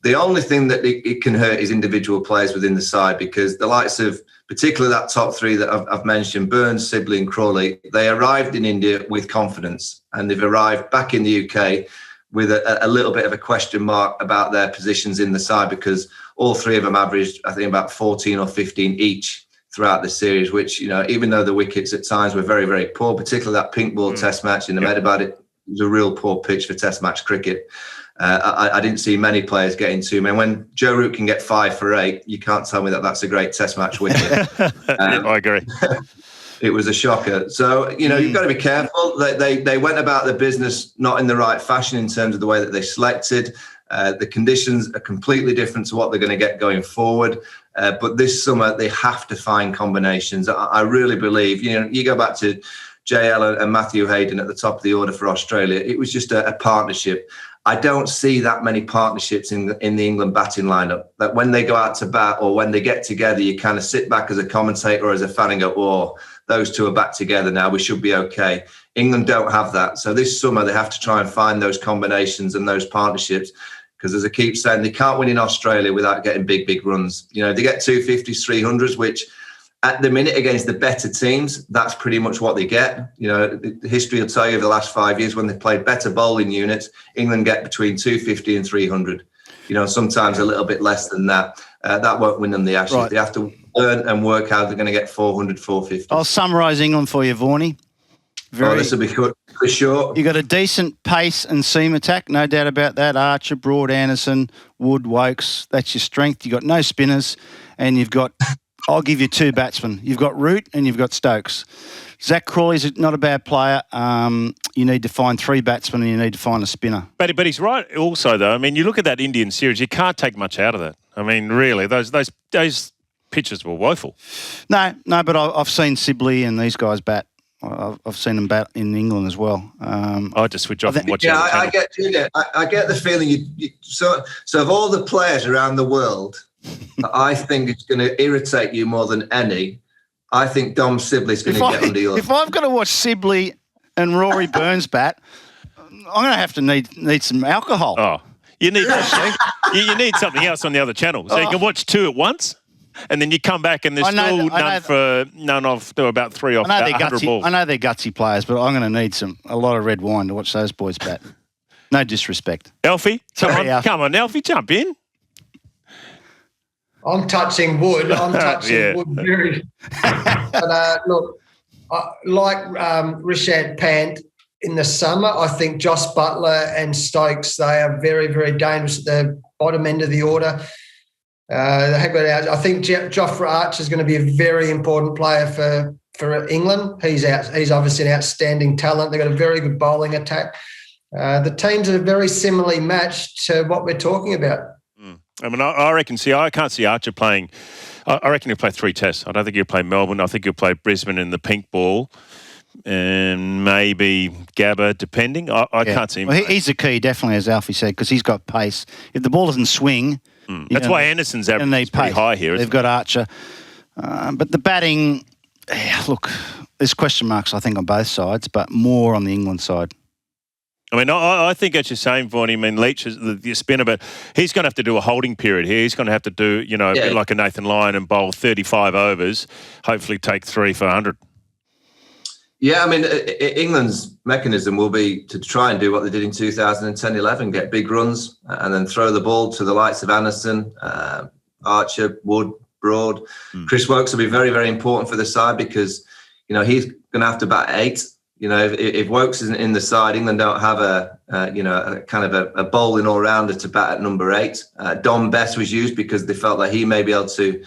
the only thing that it can hurt is individual players within the side, because the likes of, particularly that top 3 that I've mentioned, Burns, Sibley and Crawley, they arrived in India with confidence, and they've arrived back in the UK with a little bit of a question mark about their positions in the side, because all 3 of them averaged, I think, about 14 or 15 each throughout the series, which, even though the wickets at times were very, very poor, particularly that pink ball test match in Ahmedabad, it was a real poor pitch for test match cricket. I didn't see many players getting 2 men. When Joe Root can get 5 for 8, you can't tell me that that's a great test match wicket. I agree. It was a shocker. So, you've got to be careful. They went about the business not in the right fashion in terms of the way that they selected. The conditions are completely different to what they're going to get going forward. But this summer, they have to find combinations. I really believe, you go back to JL and Matthew Hayden at the top of the order for Australia. It was just a partnership. I don't see that many partnerships in the England batting lineup, that when they go out to bat or when they get together, you kind of sit back as a commentator or as a fan and go, oh, those 2 are back together now, we should be okay. England don't have that. So this summer, they have to try and find those combinations and those partnerships, because as I keep saying, they can't win in Australia without getting big, big runs. They get 250s, 300s, which at the minute against the better teams, that's pretty much what they get. The history will tell you over the last 5 years, when they've played better bowling units, England get between 250 and 300. Sometimes a little bit less than that. That won't win them the Ashes. Right. They have to learn and work how they're going to get 400, 450. I'll summarise England for you, Vaughanie. This will be good for sure. You've got a decent pace and seam attack, no doubt about that. Archer, Broad, Anderson, Wood, Wokes, that's your strength. You've got no spinners, and you've got, I'll give you 2 batsmen. You've got Root and you've got Stokes. Zach Crawley's not a bad player. You need to find 3 batsmen and you need to find a spinner. But he's right also, though. I mean, you look at that Indian series, you can't take much out of that. I mean, really, those pitches were woeful. No, but I've seen Sibley and these guys bat. I've seen them bat in England as well. I just switch off and watch it. I get the feeling so of all the players around the world, I think it's going to irritate you more than any. I think Dom Sibley's going to get under your... If I've got to watch Sibley and Rory Burns bat, I'm going to have to need some alcohol. Oh, you need you need something else on the other channel, so you can watch 2 at once. And then you come back and there's none of about 3 off 100 balls. I know they're gutsy players, but I'm going to need a lot of red wine to watch those boys bat. No disrespect. Alfie, come on, Alfie, jump in. I'm touching wood. Wood very. But look, like Rishabh Pant in the summer, I think Joss Butler and Stokes, they are very, very dangerous at the bottom end of the order. I think Jofra Archer is going to be a very important player for England. He's obviously an outstanding talent. They've got a very good bowling attack. The teams are very similarly matched to what we're talking about. I mean, I reckon. I can't see Archer playing. I reckon he'll play 3 tests. I don't think he'll play Melbourne. I think he'll play Brisbane in the pink ball, and maybe Gabba, depending. I can't see him. Well, he's the key, definitely, as Alfie said, because he's got pace. If the ball doesn't swing. That's why Anderson's average is pretty high here. They've got Archer. But the batting, look, there's question marks, I think, on both sides, but more on the England side. I mean, I think as you're saying, Vaughan, I mean, Leach is the spinner, but he's going to have to do a holding period here. He's going to have to do, a bit like a Nathan Lyon and bowl 35 overs, hopefully take 3 for 100. Yeah, I mean, England's mechanism will be to try and do what they did in 2010-11, get big runs and then throw the ball to the likes of Anderson, Archer, Wood, Broad. Chris Wokes will be very, very important for the side because, he's going to have to bat 8. If Wokes isn't in the side, England don't have a kind of a bowling all-rounder to bat at number 8. Dom Bess was used because they felt that he may be able to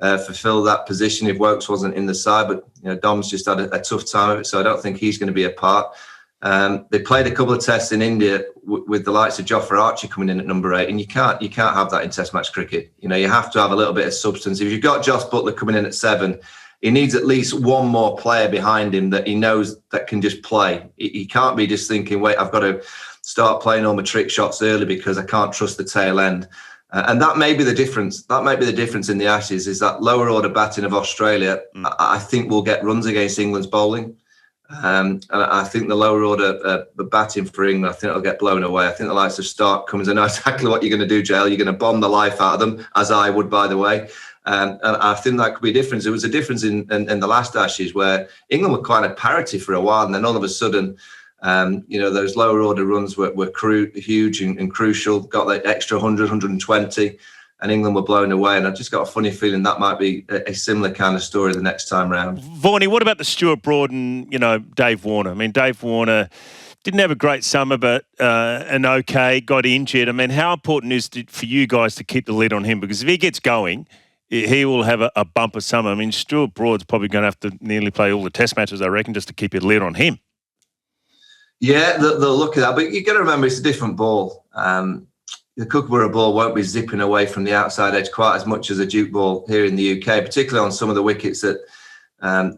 fulfill that position if Wokes wasn't in the side, but Dom's just had a tough time of it, so I don't think he's going to be a part. They played a couple of tests in India with the likes of Jofra Archer coming in at number 8, and you can't have that in Test match cricket. You know, you have to have a little bit of substance. If you've got Joss Buttler coming in at 7, he needs at least one more player behind him that he knows that can just play. He can't be just thinking, wait, I've got to start playing all my trick shots early because I can't trust the tail end. And that may be the difference. That may be the difference in the Ashes, is that lower order batting of Australia, I think will get runs against England's bowling. And I think the lower order batting for England, I think it'll get blown away. I think the likes of Stark, Cummins, I know exactly what you're going to do, JL. You're going to bomb the life out of them, as I would, by the way. And I think that could be a difference. It was a difference in the last Ashes where England were quite a parity for a while, and then all of a sudden, those lower order runs were huge and crucial, got that extra 100, 120, and England were blown away. And I've just got a funny feeling that might be a similar kind of story the next time round. Vaughanie, what about the Stewart Broad and, Dave Warner? I mean, Dave Warner didn't have a great summer, but got injured. I mean, how important is it for you guys to keep the lid on him? Because if he gets going, he will have a bumper summer. I mean, Stewart Broad's probably going to have to nearly play all the test matches, I reckon, just to keep your lid on him. Yeah, they'll look at that. But you've got to remember, it's a different ball. The Kookaburra ball won't be zipping away from the outside edge quite as much as a Duke ball here in the UK, particularly on some of the wickets that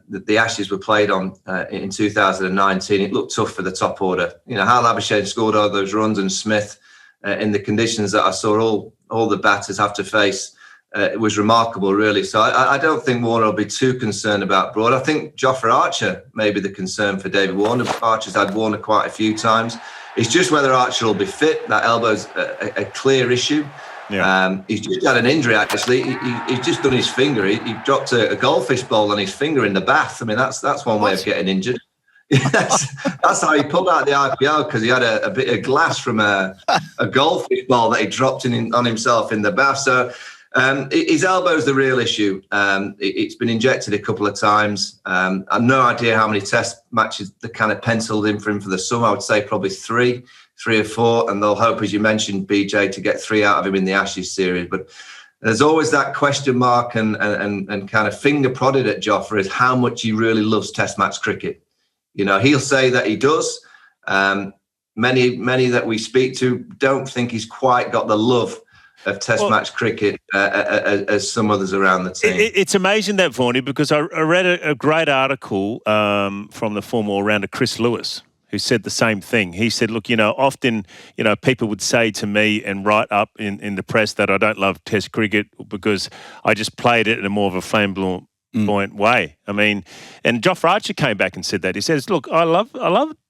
the Ashes were played on in 2019. It looked tough for the top order. You know, Hal Labuschagne scored all those runs, and Smith, in the conditions that I saw all the batters have to face, it was remarkable, really. So I don't think Warner will be too concerned about Broad. I think Jofra Archer may be the concern for David Warner. Archer's had Warner quite a few times. It's just whether Archer will be fit. That elbow's a clear issue. Yeah. He's just had an injury, actually. He's just done his finger. He dropped a goldfish bowl on his finger in the bath. I mean, that's one way of getting injured. That's how he pulled out the IPL, because he had a bit of glass from a goldfish bowl that he dropped on himself in the bath. So his elbow's the real issue. It's been injected a couple of times. I've no idea how many test matches they kind of penciled in for him for the summer. I would say probably three or four, and they'll hope, as you mentioned, BJ, to get 3 out of him in the Ashes series. But there's always that question mark and kind of finger prodded at Jofra is how much he really loves test match cricket. You know, he'll say that he does. Many that we speak to don't think he's quite got the love of test match cricket as some others around the team. It's amazing that, Vaughanie, because I read a great article from the former all-rounder Chris Lewis, who said the same thing. He said, look, often, people would say to me and write up in the press that I don't love test cricket because I just played it in a more of a flamboyant way. I mean, and Jofra Archer came back and said that. He says, look, I love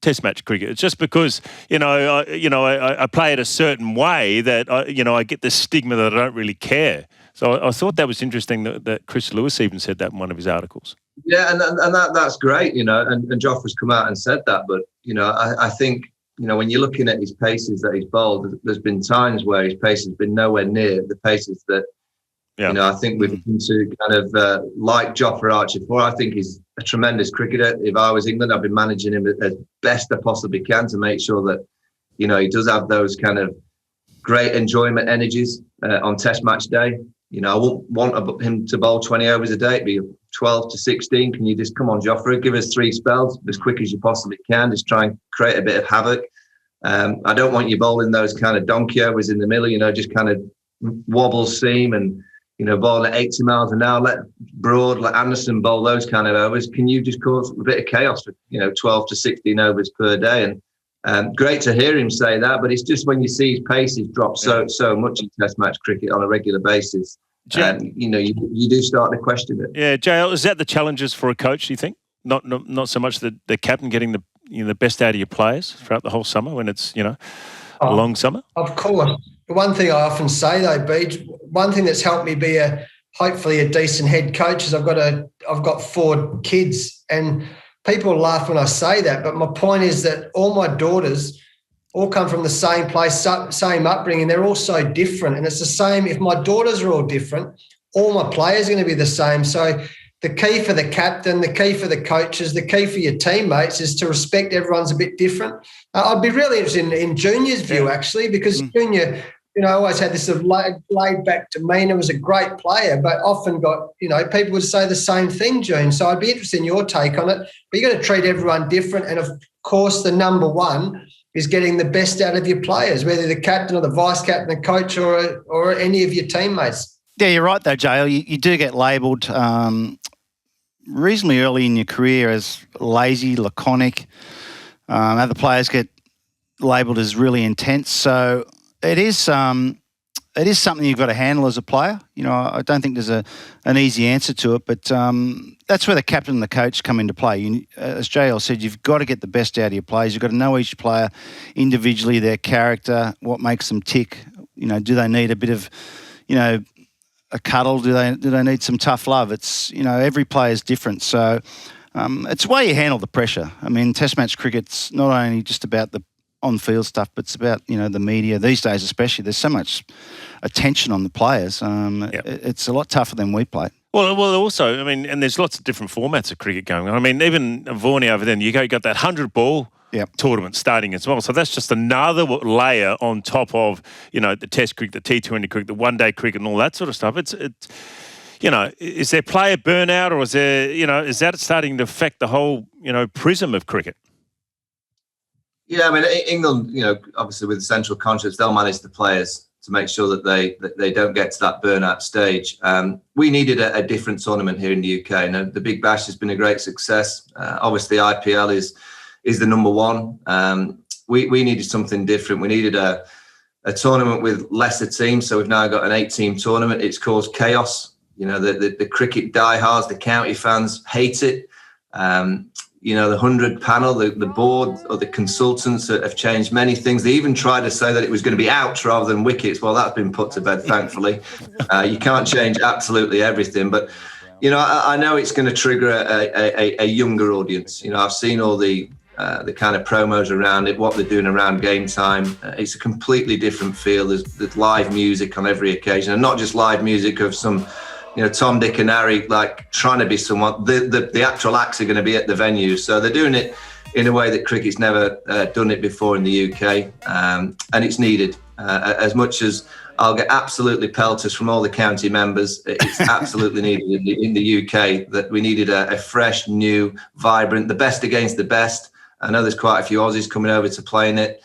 test match cricket. It's just because, I play it a certain way that, I get the stigma that I don't really care. So I thought that was interesting that Chris Lewis even said that in one of his articles. Yeah, and that's great, and Jofra's come out and said that. But, I think, when you're looking at his paces that he's bowled, there's been times where his pace has been nowhere near the paces that, I think we've come to kind of like Jofra Archer for. I think he's a tremendous cricketer. If I was England, I'd be managing him as best I possibly can to make sure that, he does have those kind of great enjoyment energies on Test match day. I wouldn't want him to bowl 20 overs a day. It'd be 12 to 16. Can you just come on, Jofra? Give us 3 spells as quick as you possibly can. Just try and create a bit of havoc. I don't want you bowling those kind of donkey overs in the middle, just kind of wobble seam and, bowling at 80 miles an hour. Let Broad, let Anderson bowl those kind of overs. Can you just cause a bit of chaos for, 12 to 16 overs per day? And great to hear him say that, but it's just when you see his paces drop so much in Test match cricket on a regular basis, you do start to question it. Yeah, JL, is that the challenges for a coach, do you think? Not so much the captain getting the best out of your players throughout the whole summer when it's, a long summer? Of course. The one thing I often say, though, Beej, one thing that's helped me be hopefully a decent head coach is I've got 4 kids, and people laugh when I say that, but my point is that all my daughters all come from the same place, same upbringing. They're all so different, and it's the same. If my daughters are all different, all my players are going to be the same. So the key for the captain, the key for the coaches, the key for your teammates is to respect everyone's a bit different. I'd be really interested in Junior's view, actually, because Junior, always had this sort of laid-back demeanour, was a great player, but often got, people would say the same thing, June. So I'd be interested in your take on it. But you've got to treat everyone different. And course, the number one is getting the best out of your players, whether the captain or the vice-captain, the coach or any of your teammates. Yeah, you're right though, JL. You do get labelled reasonably early in your career as lazy, laconic. Other players get labelled as really intense. So it is something you've got to handle as a player. I don't think there's an easy answer to it, but that's where the captain and the coach come into play. As JL said, you've got to get the best out of your players. You've got to know each player individually, their character, what makes them tick. Do they need a bit of, a cuddle? Do they need some tough love? It's, every player is different. So it's the way you handle the pressure. I mean, Test match cricket's not only just about the on-field stuff, but it's about, the media. These days especially, there's so much attention on the players. It's a lot tougher than we played. Well, also, I mean, and there's lots of different formats of cricket going on. I mean, even Vaughan over there, you got that 100-ball tournament starting as well. So that's just another layer on top of, the Test cricket, the T20 cricket, the one-day cricket and all that sort of stuff. It's is there player burnout or is there, is that starting to affect the whole, prism of cricket? Yeah, I mean, England, obviously with the central contracts, they'll manage the players to make sure that they don't get to that burnout stage. We needed a different tournament here in the UK, and the Big Bash has been a great success. Obviously, IPL is the number one. We needed something different. We needed a tournament with lesser teams, so we've now got an 8-team tournament. It's caused chaos. The cricket diehards, the county fans hate it. The 100 panel, the board or the consultants have changed many things. They even tried to say that it was going to be outs rather than wickets. Well, that's been put to bed, thankfully. You can't change absolutely everything. But, I know it's going to trigger a younger audience. I've seen all the kind of promos around it, what they're doing around game time. It's a completely different feel. There's live music on every occasion, and not just live music of some Tom, Dick and Harry, like trying to be someone. The actual acts are going to be at the venue. So they're doing it in a way that cricket's never done it before in the UK. And it's needed. As much as I'll get absolutely pelters from all the county members, it's absolutely needed in the UK that we needed a fresh, new, vibrant, the best against the best. I know there's quite a few Aussies coming over to play in it.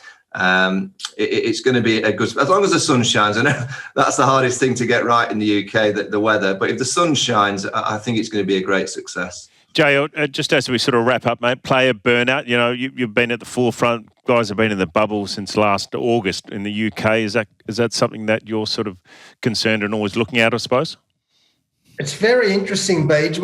It's going to be a good, as long as the sun shines. I know that's the hardest thing to get right in the UK, the weather, but if the sun shines, I think it's going to be a great success. Jay, just as we sort of wrap up, mate, player burnout, you've been at the forefront. Guys have been in the bubble since last August in the UK. Is that something that you're sort of concerned and always looking at, I suppose? It's very interesting, Beej.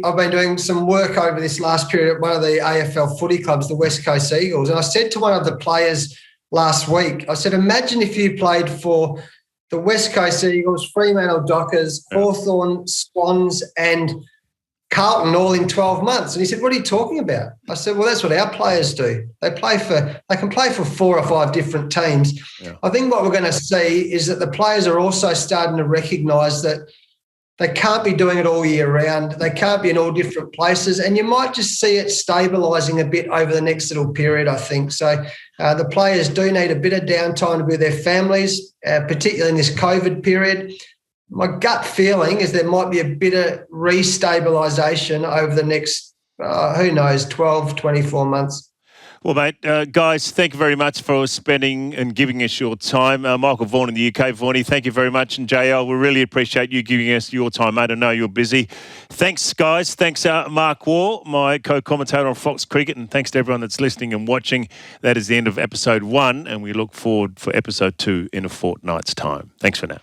I've been doing some work over this last period at one of the AFL footy clubs, the West Coast Eagles, and I said to one of the players last week, I said, imagine if you played for the West Coast Eagles, Fremantle Dockers, Hawthorn, Swans and Carlton all in 12 months. And he said, what are you talking about? I said, well, that's what our players do. They can play for 4 or 5 different teams. Yeah. I think what we're going to see is that the players are also starting to recognise that they can't be doing it all year round. They can't be in all different places. And you might just see it stabilising a bit over the next little period, I think. So the players do need a bit of downtime to be with their families, particularly in this COVID period. My gut feeling is there might be a bit of restabilisation over the next, 12, 24 months. Well, mate, guys, thank you very much for spending and giving us your time. Michael Vaughan in the UK, Vaughanie, thank you very much. And JL, we really appreciate you giving us your time, mate. I know you're busy. Thanks, guys. Thanks, Mark Waugh, my co-commentator on Fox Cricket. And thanks to everyone that's listening and watching. That is the end of episode 1, and we look forward for episode 2 in a fortnight's time. Thanks for now.